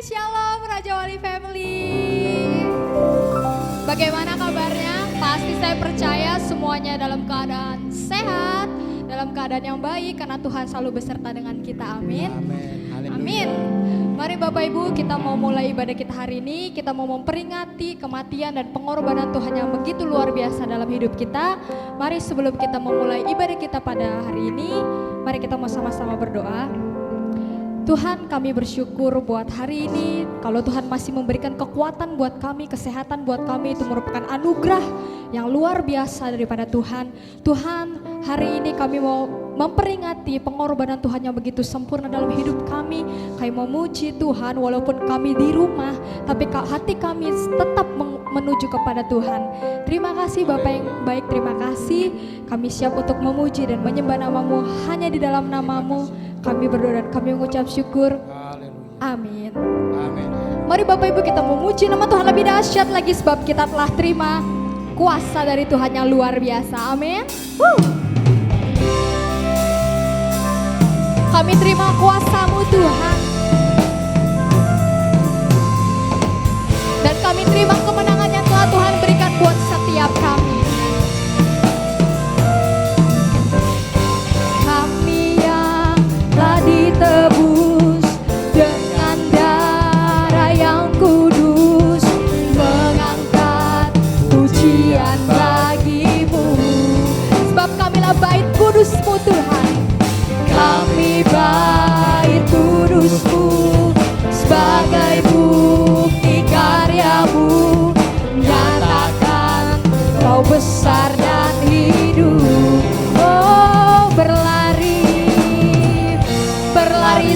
Shalom Raja Wali Family. Bagaimana kabarnya? Pasti saya percaya semuanya dalam keadaan sehat, dalam keadaan yang baik karena Tuhan selalu beserta dengan kita. Amin. Amin. Mari Bapak Ibu, kita mau mulai ibadah kita hari ini. Kita mau memperingati kematian dan pengorbanan Tuhan yang begitu luar biasa dalam hidup kita. Mari sebelum kita memulai ibadah kita pada hari ini, mari kita mau sama-sama berdoa. Tuhan, kami bersyukur buat hari ini. Kalau Tuhan masih memberikan kekuatan buat kami, kesehatan buat kami, itu merupakan anugerah yang luar biasa daripada Tuhan. Tuhan, hari ini kami mau memperingati pengorbanan Tuhan yang begitu sempurna dalam hidup kami. Kami memuji Tuhan walaupun kami di rumah, tapi hati kami tetap menuju kepada Tuhan. Terima kasih Bapak yang baik, terima kasih. Kami siap untuk memuji dan menyembah nama-Mu. Hanya di dalam nama-Mu kami berdoa dan kami mengucap syukur. Amin. Mari Bapak Ibu kita memuji nama Tuhan lebih dahsyat lagi sebab kita telah terima kuasa dari Tuhan yang luar biasa. Amin. Kami terima kuasa-Mu Tuhan. Dan kami terima kemenangan yang telah Tuhan berikan buat setiap kami. Kami yang telah ditebus dengan darah yang kudus, mengangkat pujian bagi-Mu. Sebab kamilah bait kudus-Mu Tuhan. Kami bait kudus-Mu sebagai bukti karya-Mu, nyatakan Kau besar dan hidup. Oh, berlari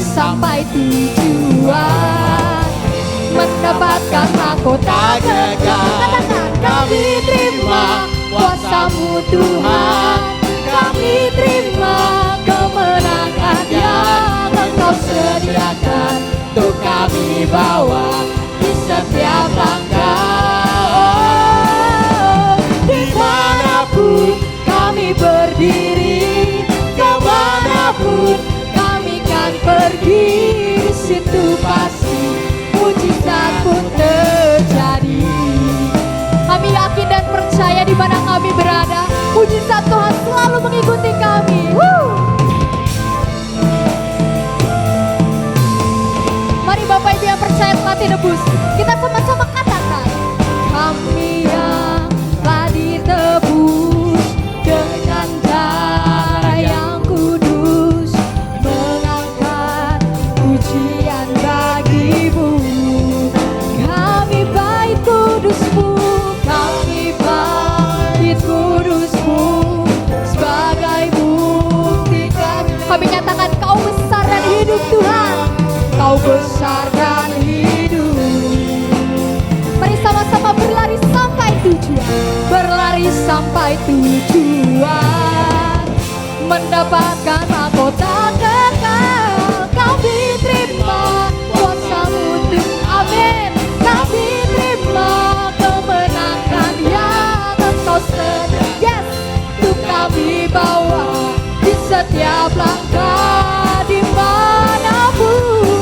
sampai tujuan, mendapatkan mahkota kekal. Kami terima kuasa-Mu Tuhan, kami terima kemenangan yang Engkau sediakan untuk kami bawa di setiap langkah. Dimanapun kami berdiri, kemanapun kami kan pergi, di situ pasti mujizat pun terjadi. Kami yakin dan percaya di mana kami berada, mujizat Tuhan selalu mengikuti kami. Mari Bapak Ibu yang percaya telah ditebus, kita sama-sama katakan, kami yang telah ditebus dengan darah yang kudus, mengangkat pujian bagi-Mu. Kami bait kudus-Mu, kami bait kudus-Mu sebagai bukti kami nyatakan Kau besar dan hidup Tuhan. Kau besar dan hidup. Mari sama-sama berlari sampai tujuan, berlari sampai tujuan, mendapatkan mahkota kekal. Kami terima kuasa-Mu Tuhan. Amin. Kami terima kemenangan yang Engkau sediakan. Yes, untuk kami bawa di setiap langkah. Dimanapun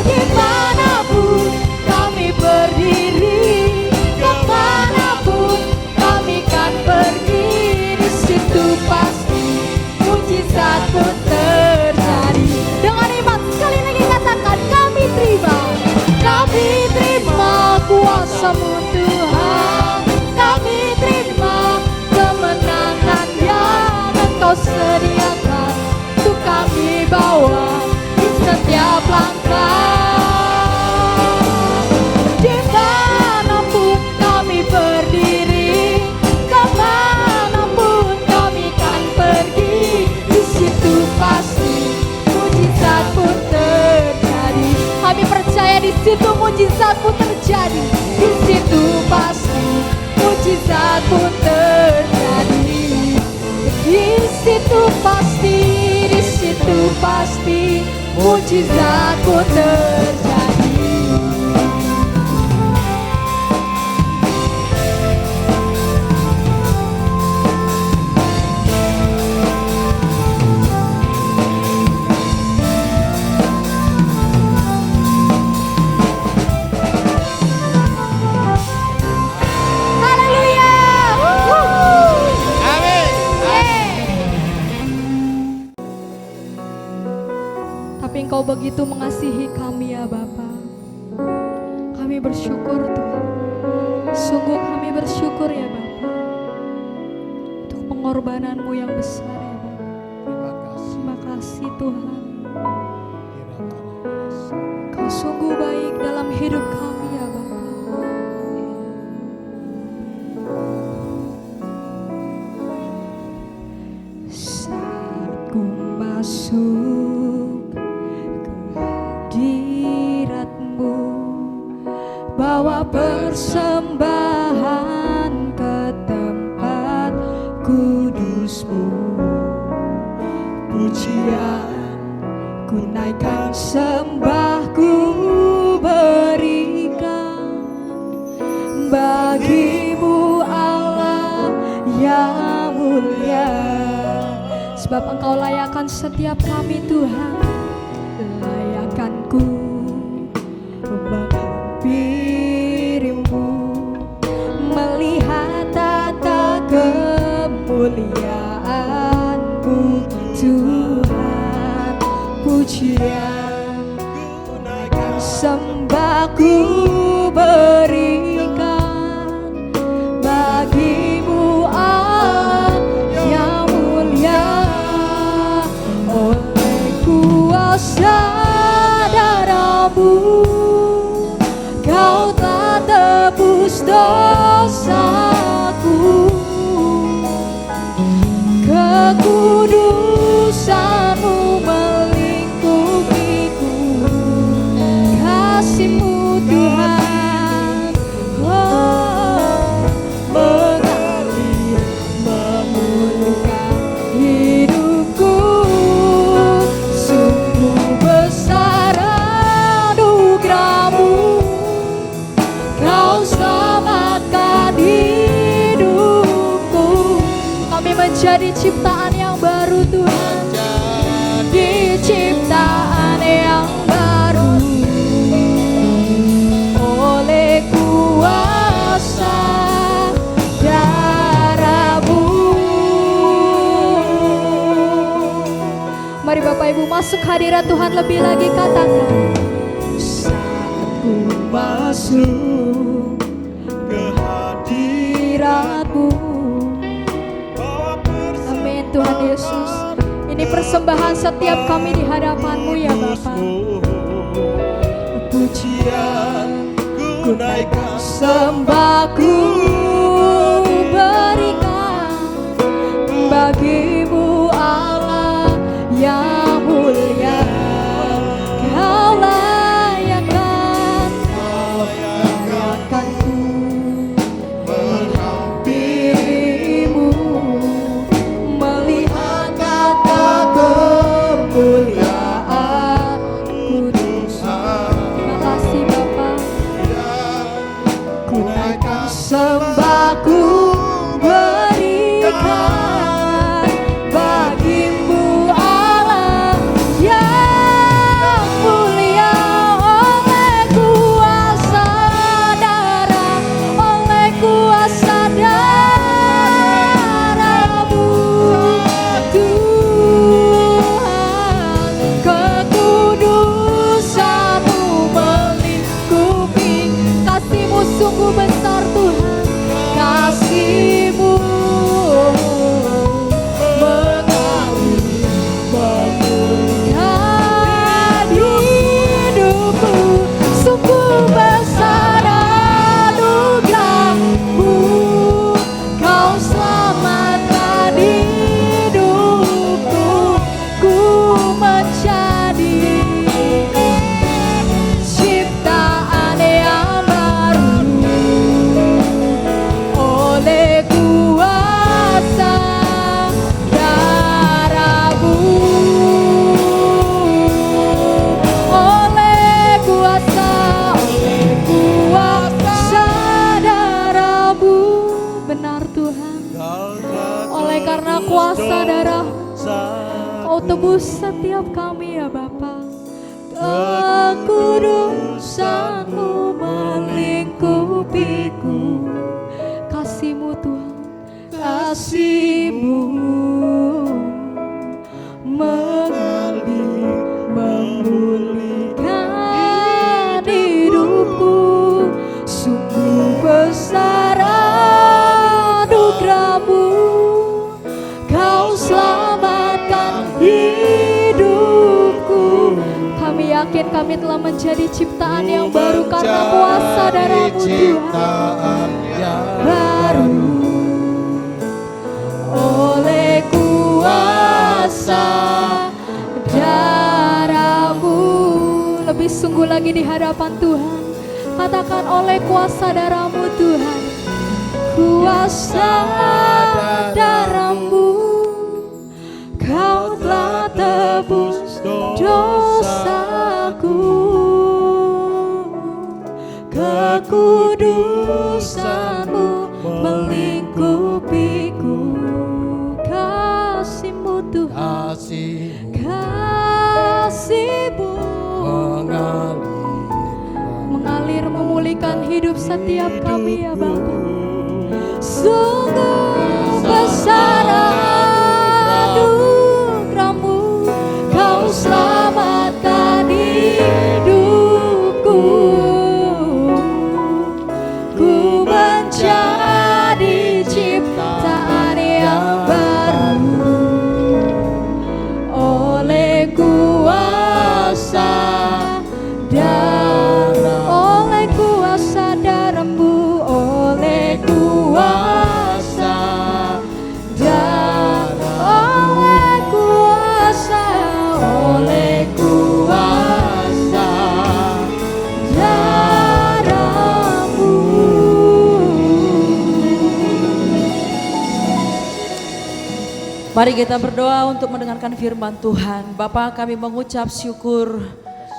kami berdiri, kemanapun kami kan pergi, di situ pasti mujizat pun terjadi. Dengan iman sekali lagi katakan, kami terima kuasa-Mu Tuhan, kami terima kemenangan yang Engkau sediakan untuk kami bawa di setiap langkah. Dimanapun kami berdiri, kemanapun kami kan pergi, di situ pasti mujizat pun terjadi. Kami percaya di situ mujizat pun terjadi, di situ pasti mujizat pun terjadi. Di situ pasti mujizat pun terjadi. Engkau begitu mengasihi kami ya Bapa. Kami bersyukur Tuhan. Sungguh kami bersyukur ya Bapa, untuk pengorbanan-Mu yang besar ya Bapa. Terima kasih Tuhan. Kau sungguh baik dalam hidup kami ya Bapa. Saat ku masuk ke hadirat-Mu, bawa persembahan ke tempat kudus-Mu, pujian ku naikkan, sembah ku berikan bagi-Mu Allah yang mulia. Sebab Engkau layakkan setiap kami Tuhan. Layakkan ku menghampiri-Mu, melihat tata kemuliaan-Mu Tuhan. Pujian ku naikkan, sembah ku berikan bagi-Mu Allah yang mulia. Oleh kuasa darah-Mu Kau telah tebus dosaku. Kekudusan-Mu melingkupiku, kasih-Mu Tuhan mengalir memulihkan hidupku. Sungguh besar anugerah-Mu, Kau selamatkan hidupku. Kami menjadi ciptaan yang baru Tuhan, di ciptaan yang baru oleh kuasa darah-Mu. Mari Bapak Ibu masuk hadirat Tuhan lebih lagi, katakan. Saat ku masuk ke hadirat-Mu. Amin Tuhan Yesus. Ini persembahan setiap kami di hadapan-Mu ya Bapa. Pujian ku naikkan, sembah ku berikan bagi-Mu Allah yang mulia. Kau layakkan ku menghampiri-Mu, melihat tata kemuliaan kudus. Terima kasih Bapa. Ku naikkan, sembah ku berikan bagi-Mu Allah yang mulia. Oleh kuasa darah, oleh kuasa darah-Mu Tuhan. Kekudusan-Mu melingkupi, kasih-Mu sungguh besar Tuhan. Kasih-Mu mengalir memulihkan hidupku. Sungguh besar anugerah-Mu, Kau selamatkan hidupku. Ku menjadi ciptaan yang baru oleh kuasa darah-Mu. Oleh kuasa darah-Mu. Benar Tuhan. Oleh karena kuasa darah Kau tebus setiap kami ya Bapa. Kekudusan-Mu melingkupiku, kasih-Mu Tuhan, kasih-Mu mengalir memulihkan kami telah menjadi ciptaan yang baru karena kuasa darah-Mu Tuhan. Baru oleh kuasa darah-Mu. Lebih sungguh lagi di hadapan Tuhan. Katakan oleh kuasa darah-Mu Tuhan. Kuasa darah-Mu, Kau telah tebus dosaku. Kekudusan-Mu melingkupiku. Kasih-Mu Tuhan, kasih-Mu mengalir memulihkan hidup setiap kami ya Bapa. Sungguh besar anugerah-Mu, Kau selamatkan hidupku. Ku menjadi ciptaan yang baru oleh kuasa darah, oleh kuasa darah-Mu, oleh kuasa darah, oleh kuasa, oleh kuasa darah-Mu. Mari kita berdoa untuk mendengarkan firman Tuhan. Bapa, kami mengucap syukur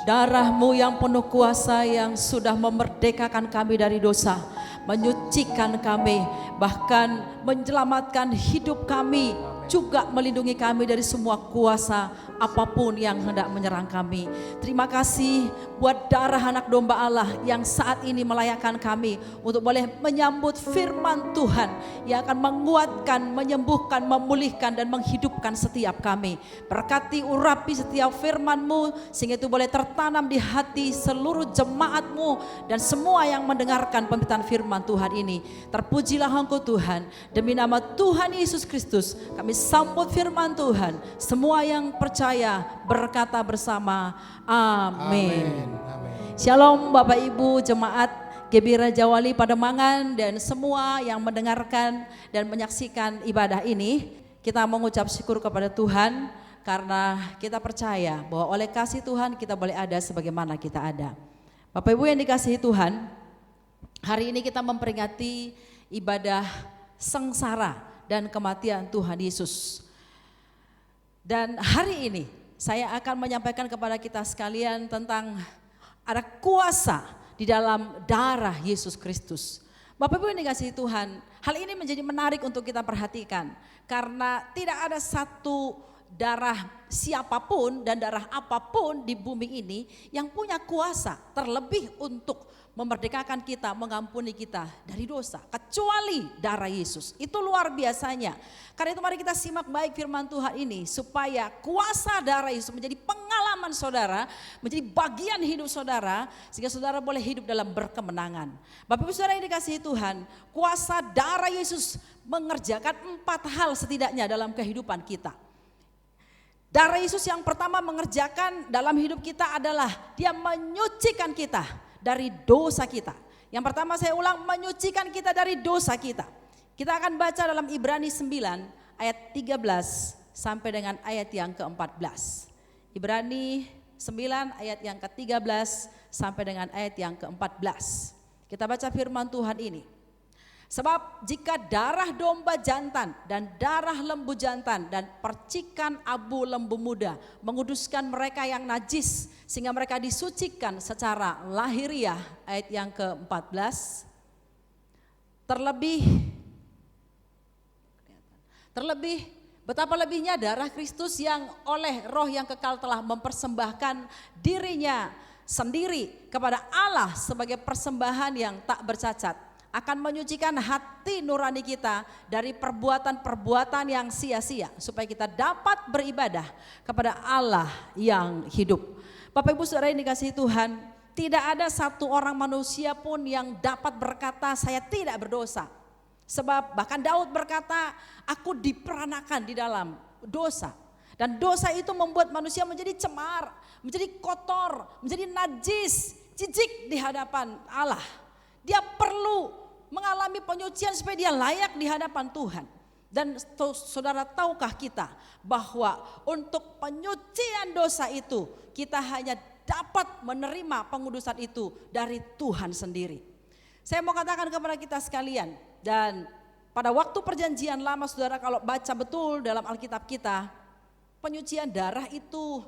darah-Mu yang penuh kuasa yang sudah memerdekakan kami dari dosa, menyucikan kami, bahkan menyelamatkan hidup kami, juga melindungi kami dari semua kuasa apapun yang hendak menyerang kami. Terima kasih buat darah anak domba Allah yang saat ini melayakkan kami untuk boleh menyambut firman Tuhan yang akan menguatkan, menyembuhkan, memulihkan dan menghidupkan setiap kami. Berkati urapi setiap firman-Mu sehingga itu boleh tertanam di hati seluruh jemaat-Mu dan semua yang mendengarkan pemberitaan firman Tuhan ini. Terpujilah Engkau Tuhan, demi nama Tuhan Yesus Kristus kami sambut firman Tuhan. Semua yang percaya berkata bersama amin. Shalom Bapak Ibu jemaat GBI Raja Wali Pademangan dan semua yang mendengarkan dan menyaksikan ibadah ini. Kita mengucap syukur kepada Tuhan karena kita percaya bahwa oleh kasih Tuhan kita boleh ada sebagaimana kita ada. Bapak Ibu yang dikasihi Tuhan, hari ini kita memperingati ibadah sengsara dan kematian Tuhan Yesus. Dan hari ini saya akan menyampaikan kepada kita sekalian tentang ada kuasa di dalam darah Yesus Kristus. Bapak Ibu yang dikasihi Tuhan, hal ini menjadi menarik untuk kita perhatikan. Karena tidak ada satu darah siapapun dan darah apapun di bumi ini yang punya kuasa terlebih untuk memerdekakan kita, mengampuni kita dari dosa, kecuali darah Yesus. Itu luar biasanya. Karena itu mari kita simak baik firman Tuhan ini supaya kuasa darah Yesus menjadi pengalaman saudara, menjadi bagian hidup saudara, sehingga saudara boleh hidup dalam berkemenangan. Bapak Ibu Saudara yang dikasihi Tuhan, kuasa darah Yesus mengerjakan 4 hal setidaknya dalam kehidupan kita. Darah Yesus yang pertama mengerjakan dalam hidup kita adalah dia menyucikan kita dari dosa kita. Yang pertama saya ulang, menyucikan kita dari dosa kita. Kita akan baca dalam Ibrani 9 ayat 13 sampai dengan ayat yang ke-14. Ibrani 9 ayat yang ke-13 sampai dengan ayat yang ke-14. Kita baca firman Tuhan ini. Sebab jika darah domba jantan dan darah lembu jantan dan percikan abu lembu muda menguduskan mereka yang najis sehingga mereka disucikan secara lahiriah, ayat yang ke-14. Terlebih betapa lebihnya darah Kristus yang oleh roh yang kekal telah mempersembahkan dirinya sendiri kepada Allah sebagai persembahan yang tak bercacat, akan menyucikan hati nurani kita dari perbuatan-perbuatan yang sia-sia supaya kita dapat beribadah kepada Allah yang hidup. Bapak Ibu Saudara yang dikasihi Tuhan, tidak ada satu orang manusia pun yang dapat berkata saya tidak berdosa. Sebab bahkan Daud berkata, aku diperanakan di dalam dosa. Dan dosa itu membuat manusia menjadi cemar, menjadi kotor, menjadi najis, jijik di hadapan Allah. Dia perlu mengalami penyucian supaya dia layak di hadapan Tuhan. Dan saudara, tahukah kita bahwa untuk penyucian dosa itu kita hanya dapat menerima pengudusan itu dari Tuhan sendiri. Saya mau katakan kepada kita sekalian, dan pada waktu perjanjian lama saudara kalau baca betul dalam Alkitab kita, penyucian darah itu,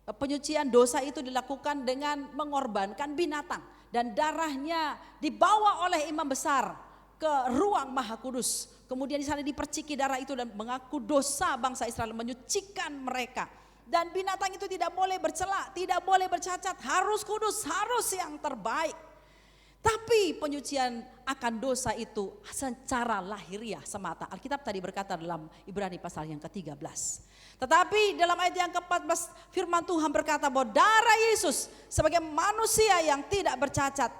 penyucian dosa itu dilakukan dengan mengorbankan binatang. Dan darahnya dibawa oleh imam besar ke ruang Maha Kudus. Kemudian di sana diperciki darah itu dan mengaku dosa bangsa Israel, menyucikan mereka. Dan binatang itu tidak boleh bercela, tidak boleh bercacat, harus kudus, harus yang terbaik. Tapi penyucian akan dosa itu secara lahiriah semata. Alkitab tadi berkata dalam Ibrani pasal yang ke-13. Tetapi dalam ayat yang ke-14 firman Tuhan berkata bahwa darah Yesus sebagai manusia yang tidak bercacat,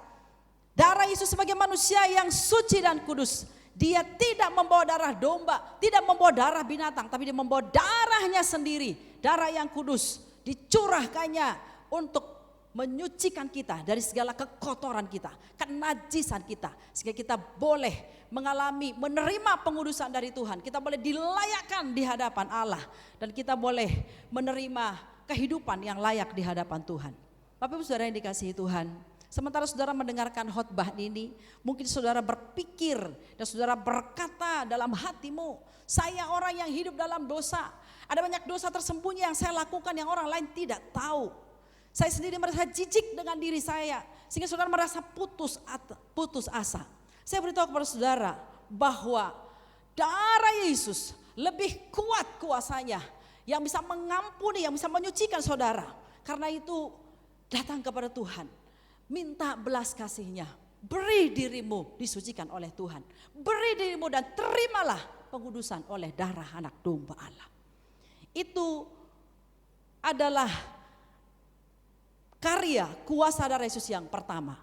darah Yesus sebagai manusia yang suci dan kudus, dia tidak membawa darah domba, tidak membawa darah binatang, tapi dia membawa darahnya sendiri, darah yang kudus, dicurahkannya untuk menyucikan kita dari segala kekotoran kita, kenajisan kita, sehingga kita boleh mengalami, menerima pengudusan dari Tuhan. Kita boleh dilayakkan di hadapan Allah, dan kita boleh menerima kehidupan yang layak di hadapan Tuhan. Bapak Ibu Saudara yang dikasihi Tuhan, sementara saudara mendengarkan khotbah ini, mungkin saudara berpikir dan saudara berkata dalam hatimu, saya orang yang hidup dalam dosa, ada banyak dosa tersembunyi yang saya lakukan yang orang lain tidak tahu. Saya sendiri merasa jijik dengan diri saya, sehingga saudara merasa putus asa. Saya beritahu kepada saudara bahwa darah Yesus lebih kuat kuasanya, yang bisa mengampuni, yang bisa menyucikan saudara. Karena itu datang kepada Tuhan, minta belas kasihnya, beri dirimu disucikan oleh Tuhan, beri dirimu dan terimalah pengudusan oleh darah anak domba Allah. Itu adalah karya kuasa darah Yesus yang pertama.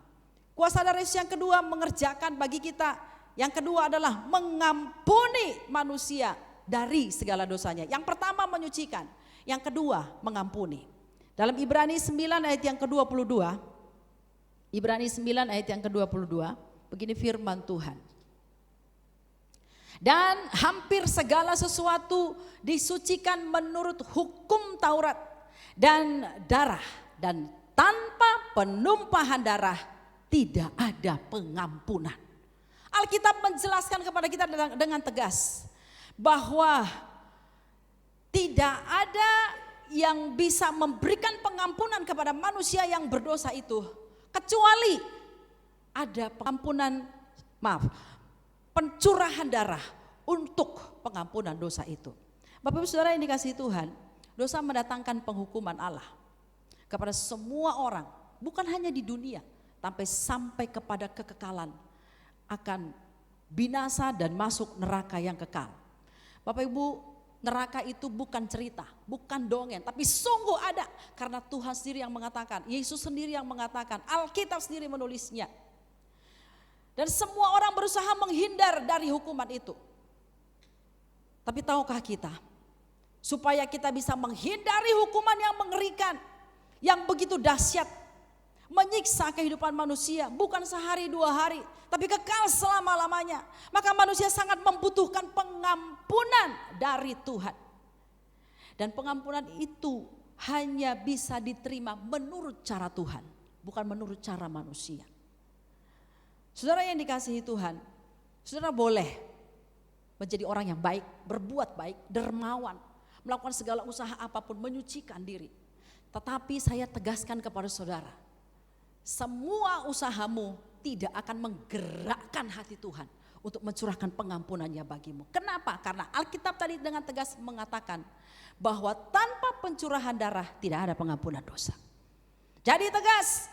Kuasa darah Yesus yang kedua mengerjakan bagi kita. Yang kedua adalah mengampuni manusia dari segala dosanya. Yang pertama menyucikan, yang kedua mengampuni. Dalam Ibrani 9 ayat yang ke-22, Ibrani 9 ayat yang ke-22, begini firman Tuhan. Dan hampir segala sesuatu disucikan menurut hukum Taurat dan darah, dan tanpa penumpahan darah tidak ada pengampunan. Alkitab menjelaskan kepada kita dengan tegas bahwa tidak ada yang bisa memberikan pengampunan kepada manusia yang berdosa itu kecuali ada pencurahan darah untuk pengampunan dosa itu. Bapak Ibu Saudara yang dikasihi Tuhan, dosa mendatangkan penghukuman Allah kepada semua orang, bukan hanya di dunia, tapi sampai kepada kekekalan, akan binasa dan masuk neraka yang kekal. Bapak Ibu, neraka itu bukan cerita, bukan dongeng, tapi sungguh ada, karena Tuhan sendiri yang mengatakan, Yesus sendiri yang mengatakan, Alkitab sendiri menulisnya. Dan semua orang berusaha menghindar dari hukuman itu. Tapi tahukah kita, supaya kita bisa menghindari hukuman yang mengerikan, yang begitu dahsyat, menyiksa kehidupan manusia, bukan sehari dua hari, tapi kekal selama-lamanya. Maka manusia sangat membutuhkan pengampunan dari Tuhan. Dan pengampunan itu hanya bisa diterima menurut cara Tuhan, bukan menurut cara manusia. Saudara yang dikasihi Tuhan, saudara boleh menjadi orang yang baik, berbuat baik, dermawan, melakukan segala usaha apapun, menyucikan diri. Tetapi saya tegaskan kepada saudara, semua usahamu tidak akan menggerakkan hati Tuhan untuk mencurahkan pengampunannya bagimu. Kenapa? Karena Alkitab tadi dengan tegas mengatakan bahwa tanpa pencurahan darah tidak ada pengampunan dosa. Jadi tegas,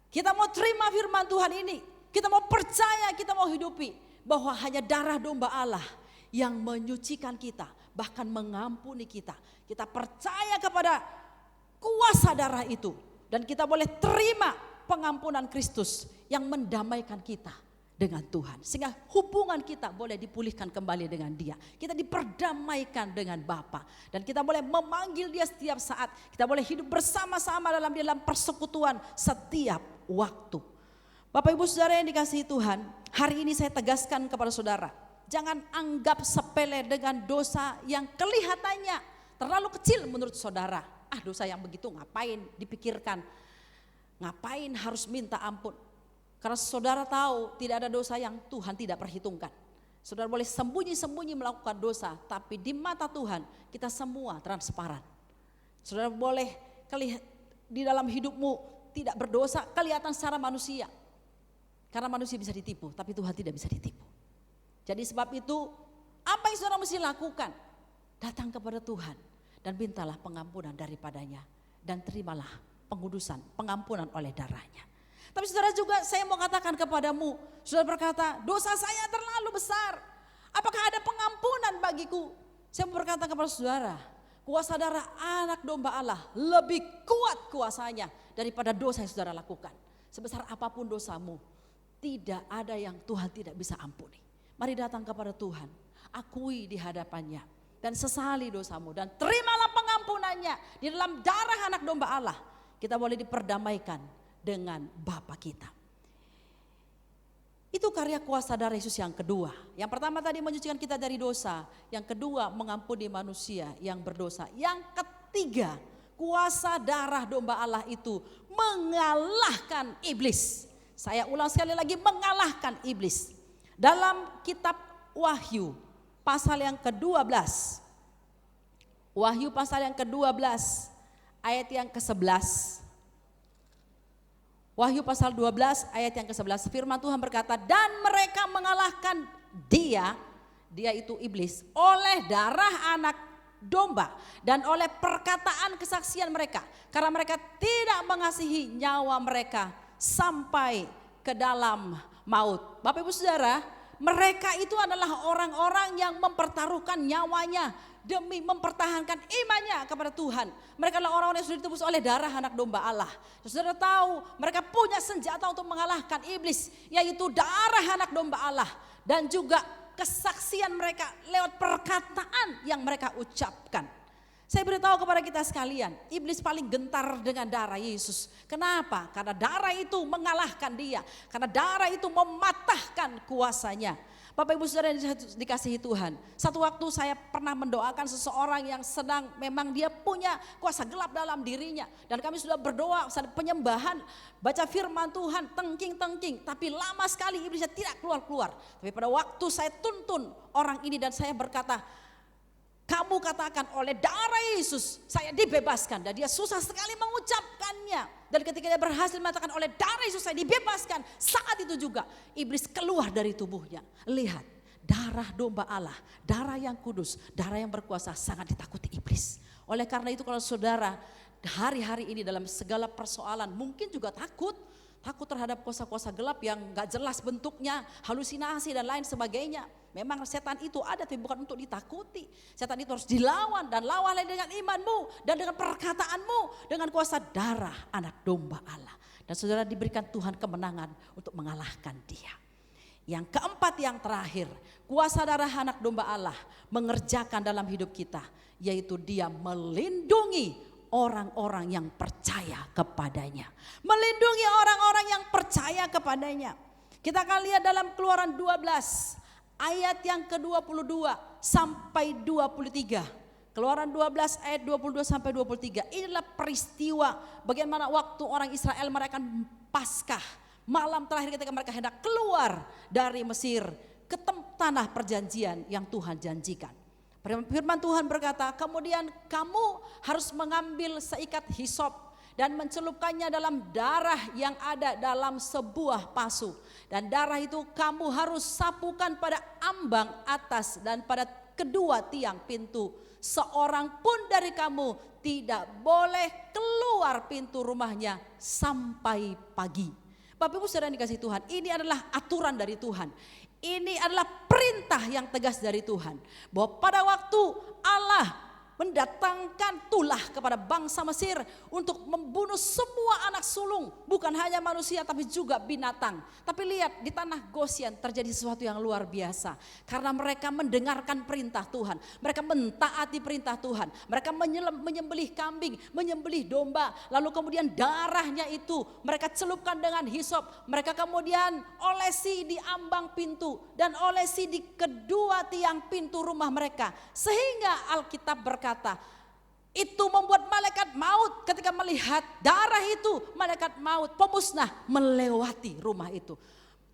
kita mau terima firman Tuhan ini, kita mau percaya, kita mau hidupi bahwa hanya darah domba Allah yang menyucikan kita, bahkan mengampuni kita. Kita percaya kepada kuasa darah itu, dan kita boleh terima pengampunan Kristus yang mendamaikan kita dengan Tuhan. Sehingga hubungan kita boleh dipulihkan kembali dengan Dia. Kita diperdamaikan dengan Bapa. Dan kita boleh memanggil Dia setiap saat. Kita boleh hidup bersama-sama dalam persekutuan setiap waktu. Bapak Ibu Saudara yang dikasihi Tuhan, hari ini saya tegaskan kepada saudara, jangan anggap sepele dengan dosa yang kelihatannya terlalu kecil menurut saudara. Dosa yang begitu ngapain dipikirkan, ngapain harus minta ampun. Karena saudara tahu tidak ada dosa yang Tuhan tidak perhitungkan. Saudara boleh sembunyi-sembunyi melakukan dosa, tapi di mata Tuhan kita semua transparan. Saudara boleh di dalam hidupmu tidak berdosa kelihatan secara manusia. Karena manusia bisa ditipu, tapi Tuhan tidak bisa ditipu. Jadi sebab itu apa yang saudara mesti lakukan? Datang kepada Tuhan dan mintalah pengampunan daripadanya. Dan terimalah pengudusan, pengampunan oleh darahnya. Tapi saudara juga saya mau katakan kepadamu, saudara berkata dosa saya terlalu besar, apakah ada pengampunan bagiku? Saya mau berkata kepada saudara, kuasa darah anak domba Allah lebih kuat kuasanya daripada dosa yang saudara lakukan. Sebesar apapun dosamu, tidak ada yang Tuhan tidak bisa ampuni. Mari datang kepada Tuhan, akui di hadapannya dan sesali dosamu dan terimalah pengampunannya. Di dalam darah anak domba Allah kita boleh diperdamaikan dengan Bapa kita. Itu karya kuasa darah Yesus yang kedua. Yang pertama tadi menyucikan kita dari dosa, yang kedua mengampuni manusia yang berdosa. Yang ketiga, kuasa darah domba Allah itu mengalahkan iblis. Saya ulang sekali lagi, mengalahkan iblis. Dalam kitab Wahyu pasal yang ke-12. Wahyu pasal yang ke-12 ayat yang ke-11. Wahyu pasal 12 ayat yang ke-11, firman Tuhan berkata, dan mereka mengalahkan dia itu iblis, oleh darah anak domba dan oleh perkataan kesaksian mereka. Karena mereka tidak mengasihi nyawa mereka sampai ke dalam maut. Bapak Ibu Saudara, mereka itu adalah orang-orang yang mempertaruhkan nyawanya demi mempertahankan imannya kepada Tuhan. Mereka adalah orang-orang yang sudah ditebus oleh darah anak domba Allah. Saudara tahu mereka punya senjata untuk mengalahkan iblis, yaitu darah anak domba Allah dan juga kesaksian mereka lewat perkataan yang mereka ucapkan. Saya beritahu kepada kita sekalian, iblis paling gentar dengan darah Yesus. Kenapa? Karena darah itu mengalahkan dia, karena darah itu mematahkan kuasanya. Bapak Ibu Saudara yang dikasihi Tuhan, satu waktu saya pernah mendoakan seseorang yang sedang memang dia punya kuasa gelap dalam dirinya. Dan kami sudah berdoa, penyembahan, baca firman Tuhan, tengking-tengking. Tapi lama sekali iblisnya tidak keluar-keluar. Tapi pada waktu saya tuntun orang ini dan saya berkata, kamu katakan oleh darah Yesus saya dibebaskan. Dan dia susah sekali mengucapkannya. Dan ketika dia berhasil mengatakan oleh darah Yesus saya dibebaskan, saat itu juga iblis keluar dari tubuhnya. Lihat, darah domba Allah, darah yang kudus, darah yang berkuasa sangat ditakuti iblis. Oleh karena itu kalau saudara hari-hari ini dalam segala persoalan mungkin juga takut terhadap kuasa-kuasa gelap yang gak jelas bentuknya, halusinasi dan lain sebagainya. Memang setan itu ada tapi bukan untuk ditakuti. Setan itu harus dilawan dan lawanlah dengan imanmu dan dengan perkataanmu dengan kuasa darah anak domba Allah. Dan saudara diberikan Tuhan kemenangan untuk mengalahkan dia. Yang keempat, yang terakhir, kuasa darah anak domba Allah mengerjakan dalam hidup kita, yaitu dia melindungi orang-orang yang percaya kepadanya. Melindungi orang-orang yang percaya kepadanya. Kita akan lihat dalam Keluaran 12 ayat yang ke-22 sampai 23. Keluaran 12 ayat 22 sampai 23. Inilah peristiwa bagaimana waktu orang Israel merayakan Paskah. Malam terakhir ketika mereka hendak keluar dari Mesir ke tanah perjanjian yang Tuhan janjikan. Firman Tuhan berkata, kemudian kamu harus mengambil seikat hisop dan mencelupkannya dalam darah yang ada dalam sebuah pasu. Dan darah itu kamu harus sapukan pada ambang atas dan pada kedua tiang pintu. Seorang pun dari kamu tidak boleh keluar pintu rumahnya sampai pagi. Bapak Ibu Saudara yang dikasihi Tuhan, ini adalah aturan dari Tuhan. Ini adalah perintah yang tegas dari Tuhan. Bahwa pada waktu Allah mendatangkan tulah kepada bangsa Mesir untuk membunuh semua anak sulung, bukan hanya manusia tapi juga binatang. Tapi lihat di tanah Gosyen terjadi sesuatu yang luar biasa, karena mereka mendengarkan perintah Tuhan, mereka mentaati perintah Tuhan, mereka menyembelih kambing, menyembelih domba, lalu kemudian darahnya itu mereka celupkan dengan hisop, mereka kemudian olesi di ambang pintu dan olesi di kedua tiang pintu rumah mereka, sehingga Alkitab berkata itu membuat malaikat maut ketika melihat darah itu, malaikat maut pemusnah melewati rumah itu,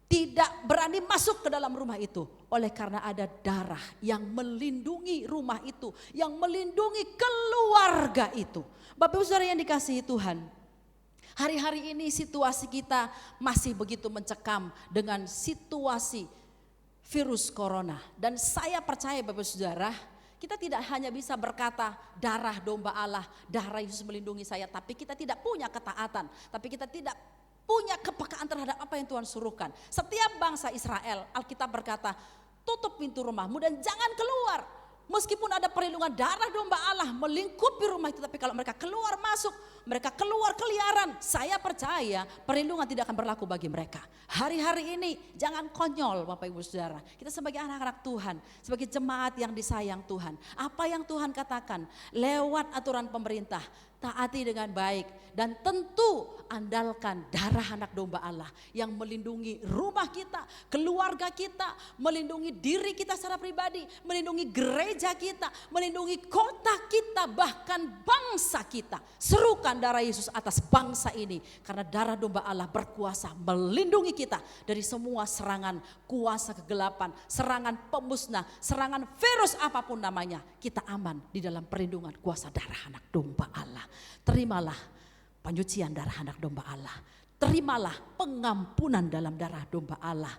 tidak berani masuk ke dalam rumah itu, oleh karena ada darah yang melindungi rumah itu, yang melindungi keluarga itu. Bapak Ibu Saudara yang dikasihi Tuhan, hari-hari ini situasi kita masih begitu mencekam dengan situasi virus corona. Dan saya percaya Bapak Saudara, kita tidak hanya bisa berkata darah domba Allah, darah Yesus melindungi saya, tapi kita tidak punya ketaatan, tapi kita tidak punya kepekaan terhadap apa yang Tuhan suruhkan. Setiap bangsa Israel, Alkitab berkata, tutup pintu rumahmu dan jangan keluar. Meskipun ada perlindungan darah domba Allah melingkupi rumah itu, tapi kalau mereka keluar masuk, mereka keluar keliaran, saya percaya perlindungan tidak akan berlaku bagi mereka. Hari-hari ini jangan konyol Bapak Ibu Saudara. Kita sebagai anak-anak Tuhan, sebagai jemaat yang disayang Tuhan, apa yang Tuhan katakan lewat aturan pemerintah, taati dengan baik, dan tentu andalkan darah anak domba Allah yang melindungi rumah kita, keluarga kita, melindungi diri kita secara pribadi, melindungi gereja kita, melindungi kota kita, bahkan bangsa kita. Serukan darah Yesus atas bangsa ini, karena darah domba Allah berkuasa melindungi kita dari semua serangan kuasa kegelapan, serangan pemusnah, serangan virus apapun namanya. Kita aman di dalam perlindungan kuasa darah anak domba Allah. Terimalah penyucian darah anak domba Allah. Terimalah pengampunan dalam darah domba Allah.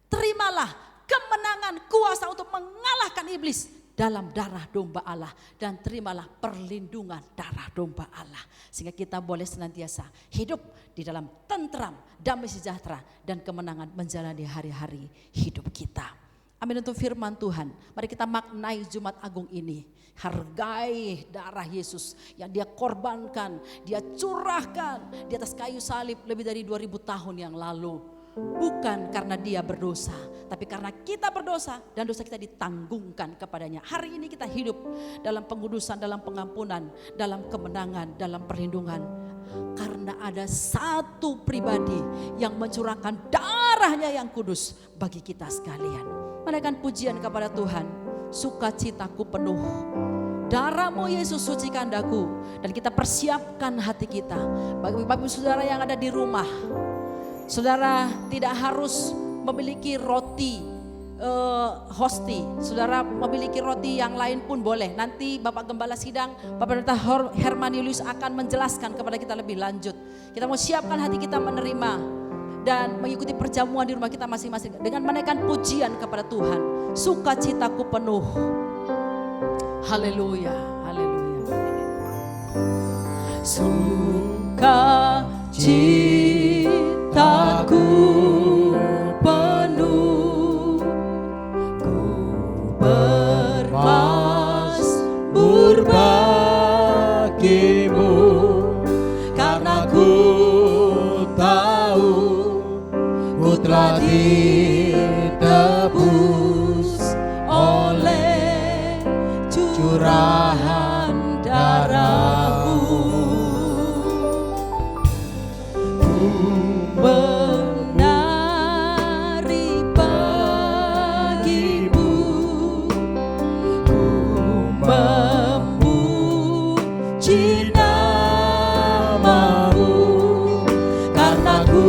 Terimalah kemenangan kuasa untuk mengalahkan iblis dalam darah domba Allah. Dan terimalah perlindungan darah domba Allah, sehingga kita boleh senantiasa hidup di dalam tentram, damai sejahtera, dan kemenangan menjalani hari-hari hidup kita. Amin untuk firman Tuhan. Mari kita maknai Jumat Agung ini. Hargai darah Yesus yang dia korbankan, dia curahkan di atas kayu salib lebih dari 2000 tahun yang lalu. Bukan karena dia berdosa, tapi karena kita berdosa dan dosa kita ditanggungkan kepadanya. Hari ini kita hidup dalam pengudusan, dalam pengampunan, dalam kemenangan, dalam perlindungan. Karena ada satu pribadi yang mencurahkan darahnya yang kudus bagi kita sekalian. Menaikkan pujian kepada Tuhan. Sukacitaku penuh, darahmu Yesus sucikan daku. Dan kita persiapkan hati kita. Bagi Bapak Saudara yang ada di rumah, saudara tidak harus memiliki roti hosti, saudara memiliki roti yang lain pun boleh. Nanti Bapak Gembala Sidang, Bapak Pendeta Herman Julius akan menjelaskan kepada kita lebih lanjut. Kita mau siapkan hati kita menerima dan mengikuti perjamuan di rumah kita masing-masing dengan menaikkan pujian kepada Tuhan. Sukacitaku penuh. Haleluya, haleluya. Sukacitaku penuh, ku bermasmur bagimu, karena ku tahu ku telah ditebus oleh curahan darahmu. Ku menari bagimu, ku memuji namamu, karena ku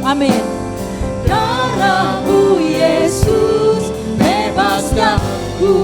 amin. Darahmu Yesus bebaskanku.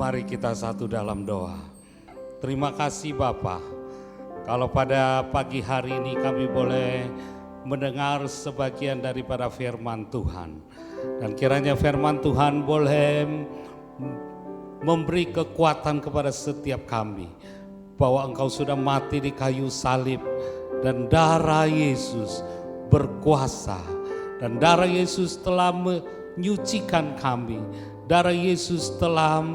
Mari kita satu dalam doa. Terima kasih Bapa, kalau pada pagi hari ini kami boleh mendengar sebagian daripada firman Tuhan. Dan kiranya firman Tuhan boleh memberi kekuatan kepada setiap kami, bahwa Engkau sudah mati di kayu salib dan darah Yesus berkuasa. Dan darah Yesus telah menyucikan kami. Darah Yesus telah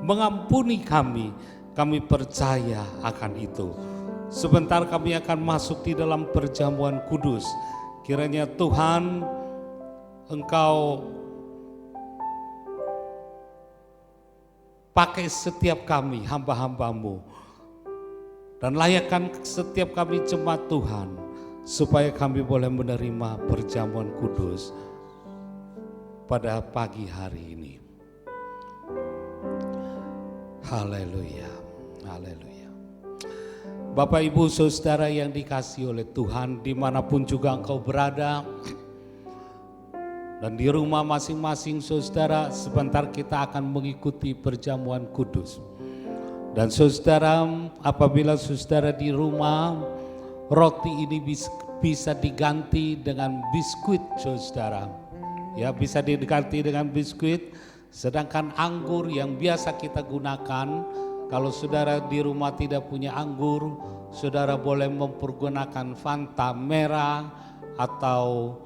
mengampuni kami. Kami percaya akan itu. Sebentar kami akan masuk di dalam perjamuan kudus. Kiranya Tuhan, Engkau pakai setiap kami, hamba-hambamu. Dan layakkan setiap kami jemaat Tuhan, supaya kami boleh menerima perjamuan kudus pada pagi hari ini. Haleluya, haleluya. Bapak Ibu Saudara yang dikasihi oleh Tuhan, dimanapun juga engkau berada, dan di rumah masing-masing saudara, sebentar kita akan mengikuti perjamuan kudus. Dan saudara, apabila saudara di rumah, roti ini bisa diganti dengan biskuit saudara. Ya, bisa diganti dengan biskuit. Sedangkan anggur yang biasa kita gunakan, kalau saudara di rumah tidak punya anggur, saudara boleh mempergunakan Fanta merah atau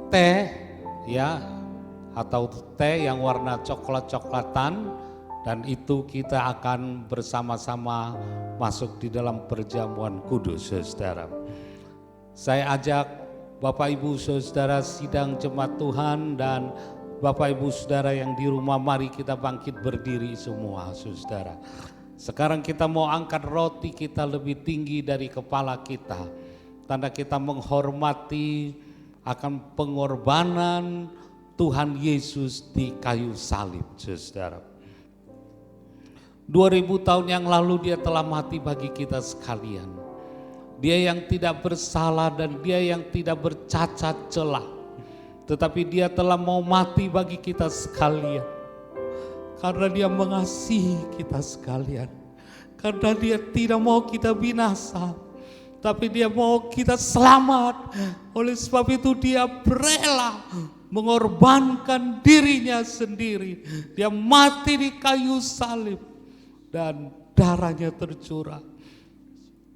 teh, ya, atau teh yang warna coklat-coklatan, dan itu kita akan bersama-sama masuk di dalam perjamuan kudus, saudara. Saya ajak Bapak Ibu Saudara sidang jemaat Tuhan dan Bapak Ibu Saudara yang di rumah, mari kita bangkit berdiri semua saudara. Sekarang kita mau angkat roti kita lebih tinggi dari kepala kita. Tanda kita menghormati akan pengorbanan Tuhan Yesus di kayu salib saudara. 2000 tahun yang lalu dia telah mati bagi kita sekalian. Dia yang tidak bersalah dan dia yang tidak bercacat celah. Tetapi dia telah mau mati bagi kita sekalian. Karena dia mengasihi kita sekalian. Karena dia tidak mau kita binasa. Tapi dia mau kita selamat. Oleh sebab itu dia rela mengorbankan dirinya sendiri. Dia mati di kayu salib. Dan darahnya tercurah.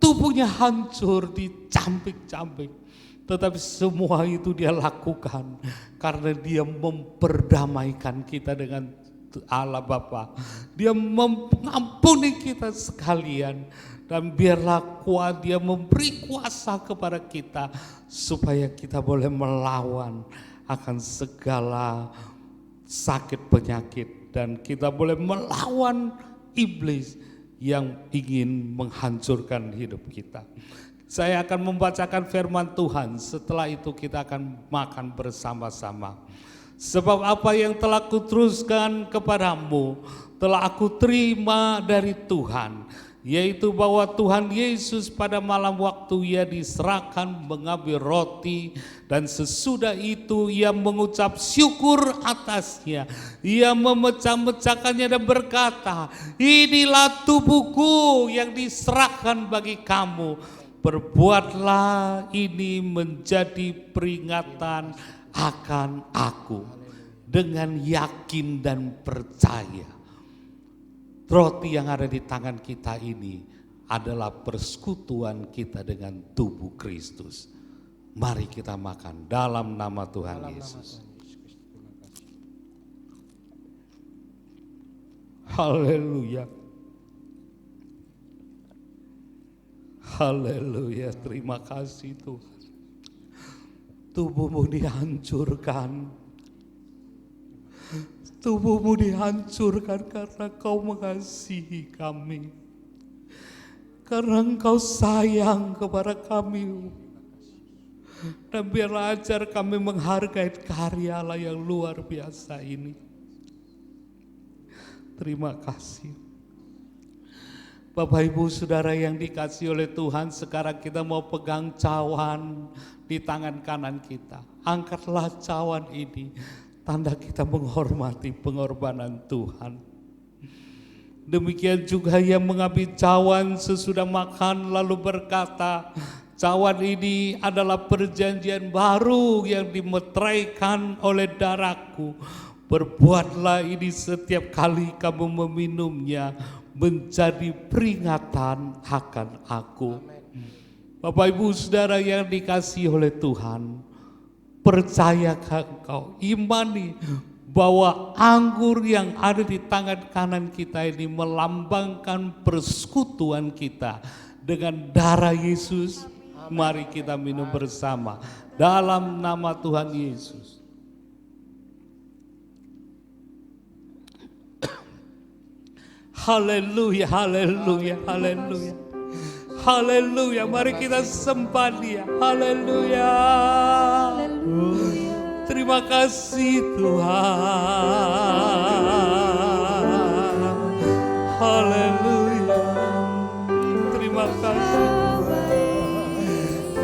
Tubuhnya hancur dicambik-cambik. Tetapi semua itu dia lakukan karena dia memperdamaikan kita dengan Allah Bapa. Dia mengampuni kita sekalian. Dan biarlah kuat dia memberi kuasa kepada kita supaya kita boleh melawan akan segala sakit penyakit. Dan kita boleh melawan iblis yang ingin menghancurkan hidup kita. Saya akan membacakan firman Tuhan, setelah itu kita akan makan bersama-sama. Sebab apa yang telah kuteruskan kepadamu, telah aku terima dari Tuhan. Yaitu bahwa Tuhan Yesus pada malam waktu ia diserahkan mengambil roti. Dan sesudah itu ia mengucap syukur atasnya. Ia memecah-mecahkannya dan berkata, inilah tubuhku yang diserahkan bagi kamu. Berbuatlah ini menjadi peringatan akan aku. Dengan yakin dan percaya. Roti yang ada di tangan kita ini adalah persekutuan kita dengan tubuh Kristus. Mari kita makan dalam nama Tuhan Yesus. Haleluya. Haleluya, terima kasih Tuhan. Tubuhmu dihancurkan. Tubuhmu dihancurkan karena kau mengasihi kami. Karena engkau sayang kepada kami. Dan biarlah ajar kami menghargai karya Allah yang luar biasa ini. Terima kasih. Bapak Ibu Saudara yang dikasihi oleh Tuhan, sekarang kita mau pegang cawan di tangan kanan kita. Angkatlah cawan ini, tanda kita menghormati pengorbanan Tuhan. Demikian juga yang mengambil cawan sesudah makan lalu berkata, cawan ini adalah perjanjian baru yang dimeteraikan oleh darahku. Berbuatlah ini setiap kali kamu meminumnya menjadi peringatan akan aku. Bapak Ibu Saudara yang dikasihi oleh Tuhan, percayakah engkau, imani bahwa anggur yang ada di tangan kanan kita ini melambangkan persekutuan kita dengan darah Yesus. Mari kita minum bersama dalam nama Tuhan Yesus. Haleluya, haleluya, haleluya. Haleluya, mari kita sembah Dia. Haleluya. Terima kasih Tuhan. Haleluya. Terima kasih.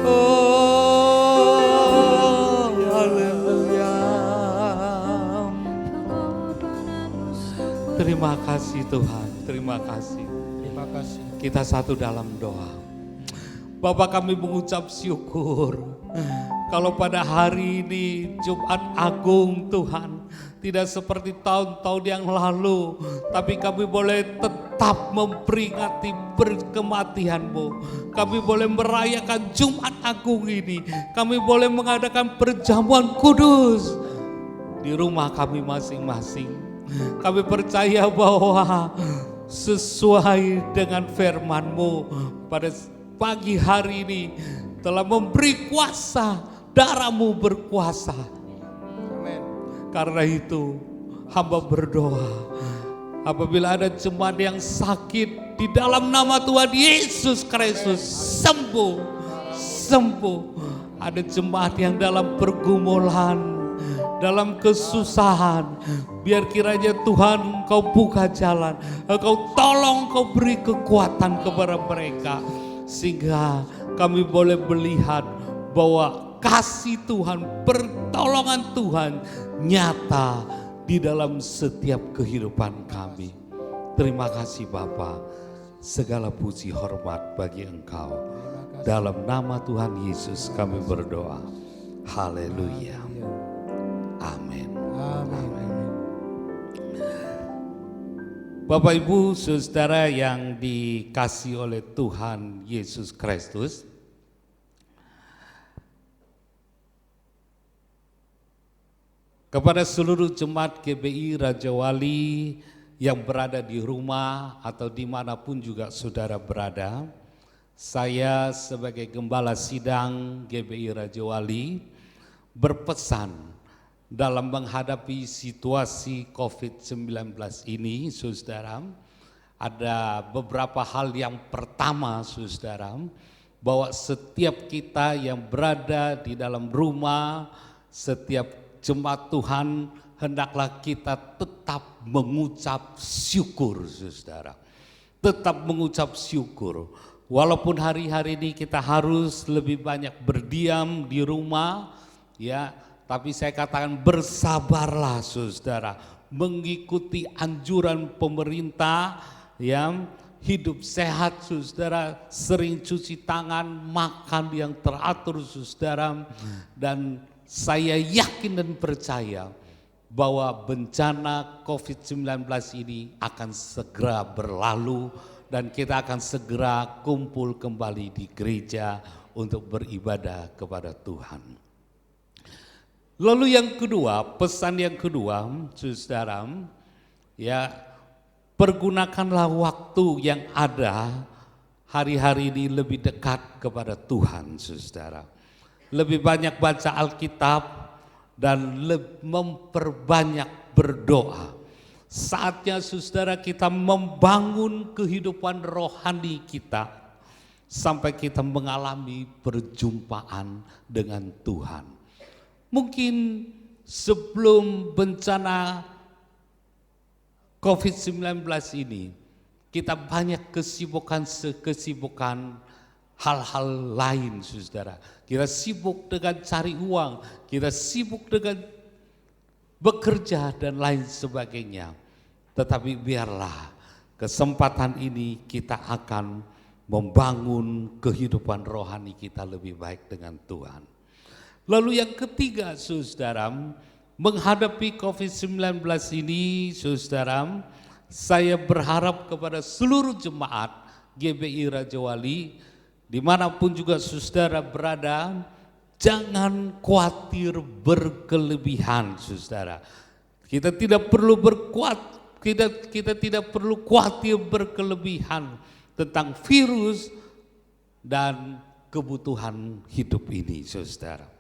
Oh, haleluya. Terima kasih Tuhan. Terima kasih. Terima kasih. Kita satu dalam doa. Bapa, kami mengucap syukur kalau pada hari ini Jumat Agung Tuhan, tidak seperti tahun-tahun yang lalu, tapi kami boleh tetap memperingati kematian-Mu. Kami boleh merayakan Jumat Agung ini. Kami boleh mengadakan perjamuan kudus di rumah kami masing-masing. Kami percaya bahwa sesuai dengan firman-Mu pada pagi hari ini telah memberi kuasa, darah-Mu berkuasa. Amin. Karena itu hamba berdoa, apabila ada jemaat yang sakit, di dalam nama Tuhan Yesus Kristus sembuh, sembuh. Ada jemaat yang dalam pergumulan, dalam kesusahan, biar kiranya Tuhan Engkau buka jalan, Engkau tolong, Engkau beri kekuatan kepada mereka, sehingga kami boleh melihat bahwa kasih Tuhan, pertolongan Tuhan nyata di dalam setiap kehidupan kami. Terima kasih Bapa, segala puji hormat bagi Engkau. Dalam nama Tuhan Yesus kami berdoa. Haleluya. Amin. Amin. Bapak Ibu Saudara yang dikasihi oleh Tuhan Yesus Kristus, kepada seluruh jemaat GBI Raja Wali yang berada di rumah atau dimanapun juga saudara berada, saya sebagai Gembala Sidang GBI Raja Wali berpesan dalam menghadapi situasi COVID-19 ini, saudara, ada beberapa hal. Yang pertama, saudara, bahwa setiap kita yang berada di dalam rumah, setiap jemaat Tuhan, hendaklah kita tetap mengucap syukur, saudara. Tetap mengucap syukur. Walaupun hari-hari ini kita harus lebih banyak berdiam di rumah, ya, tapi saya katakan bersabarlah saudara, mengikuti anjuran pemerintah yang hidup sehat saudara, sering cuci tangan, makan yang teratur saudara, dan saya yakin dan percaya bahwa bencana COVID-19 ini akan segera berlalu dan kita akan segera kumpul kembali di gereja untuk beribadah kepada Tuhan. Lalu yang kedua, pesan yang kedua, saudara, ya, pergunakanlah waktu yang ada hari-hari ini lebih dekat kepada Tuhan, saudara. Lebih banyak baca Alkitab dan memperbanyak berdoa. Saatnya saudara kita membangun kehidupan rohani kita sampai kita mengalami perjumpaan dengan Tuhan. Mungkin sebelum bencana COVID-19 ini, kita banyak kesibukan hal-hal lain, saudara. Kita sibuk dengan cari uang, kita sibuk dengan bekerja dan lain sebagainya. Tetapi biarlah kesempatan ini kita akan membangun kehidupan rohani kita lebih baik dengan Tuhan. Lalu yang ketiga, saudara, menghadapi COVID-19 ini, saudara, saya berharap kepada seluruh jemaat GBI Raja Wali, dimanapun juga saudara berada, jangan khawatir berkelebihan, saudara. Kita tidak perlu kita tidak perlu khawatir berkelebihan tentang virus dan kebutuhan hidup ini, saudara.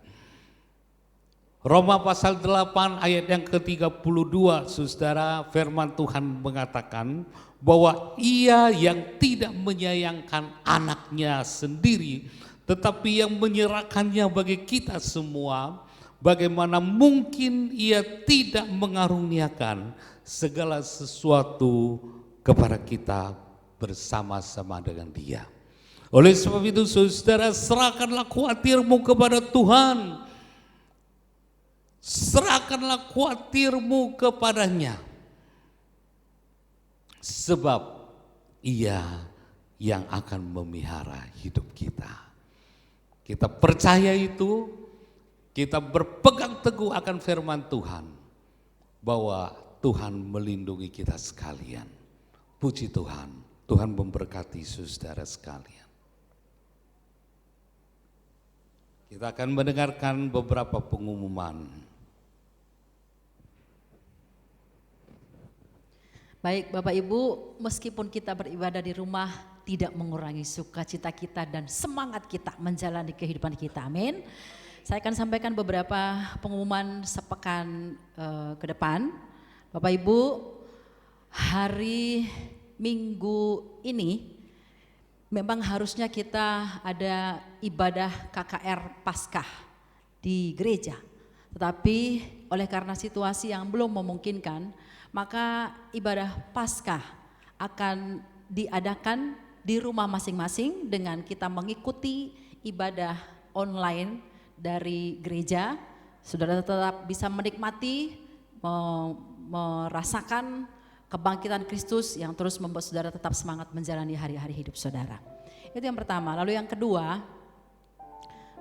Roma pasal 8 ayat yang ke-32, saudara, firman Tuhan mengatakan bahwa Ia yang tidak menyayangkan anaknya sendiri, tetapi yang menyerahkannya bagi kita semua, bagaimana mungkin Ia tidak mengaruniakan segala sesuatu kepada kita bersama-sama dengan Dia. Oleh sebab itu, saudara, serahkanlah khawatirmu kepada Tuhan. Serahkanlah khawatirmu kepadanya. Sebab Ia yang akan memelihara hidup kita. Kita percaya itu, kita berpegang teguh akan firman Tuhan, bahwa Tuhan melindungi kita sekalian. Puji Tuhan, Tuhan memberkati saudara sekalian. Kita akan mendengarkan beberapa pengumuman. Baik Bapak Ibu, meskipun kita beribadah di rumah, tidak mengurangi sukacita kita dan semangat kita menjalani kehidupan kita, amin. Saya akan sampaikan beberapa pengumuman sepekan ke depan. Bapak Ibu, hari Minggu ini memang harusnya kita ada ibadah KKR Paskah di gereja. Tetapi oleh karena situasi yang belum memungkinkan, maka ibadah Paskah akan diadakan di rumah masing-masing dengan kita mengikuti ibadah online dari gereja. Saudara tetap bisa menikmati, merasakan kebangkitan Kristus yang terus membuat saudara tetap semangat menjalani hari-hari hidup saudara. Itu yang pertama. Lalu yang kedua,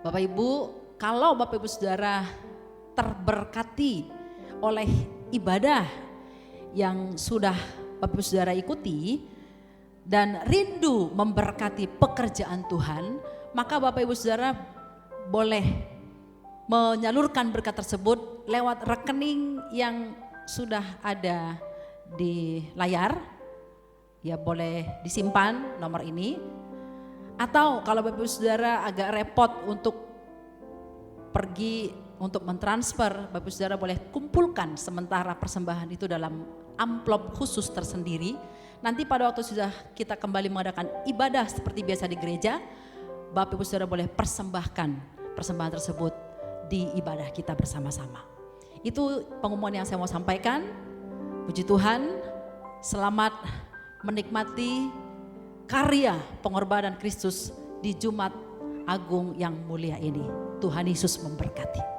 Bapak Ibu, kalau Bapak Ibu saudara terberkati oleh ibadah yang sudah Bapak Ibu saudara ikuti dan rindu memberkati pekerjaan Tuhan, maka Bapak Ibu saudara boleh menyalurkan berkat tersebut lewat rekening yang sudah ada di layar. Ya, boleh disimpan nomor ini. Atau kalau Bapak Ibu saudara agak repot untuk pergi untuk mentransfer, Bapak Ibu saudara boleh kumpulkan sementara persembahan itu dalam amplop khusus tersendiri. Nanti pada waktu sudah kita kembali mengadakan ibadah seperti biasa di gereja, Bapak Ibu saudara boleh persembahkan persembahan tersebut di ibadah kita bersama-sama. Itu pengumuman yang saya mau sampaikan. Puji Tuhan, selamat menikmati karya pengorbanan Kristus di Jumat Agung yang mulia ini. Tuhan Yesus memberkati.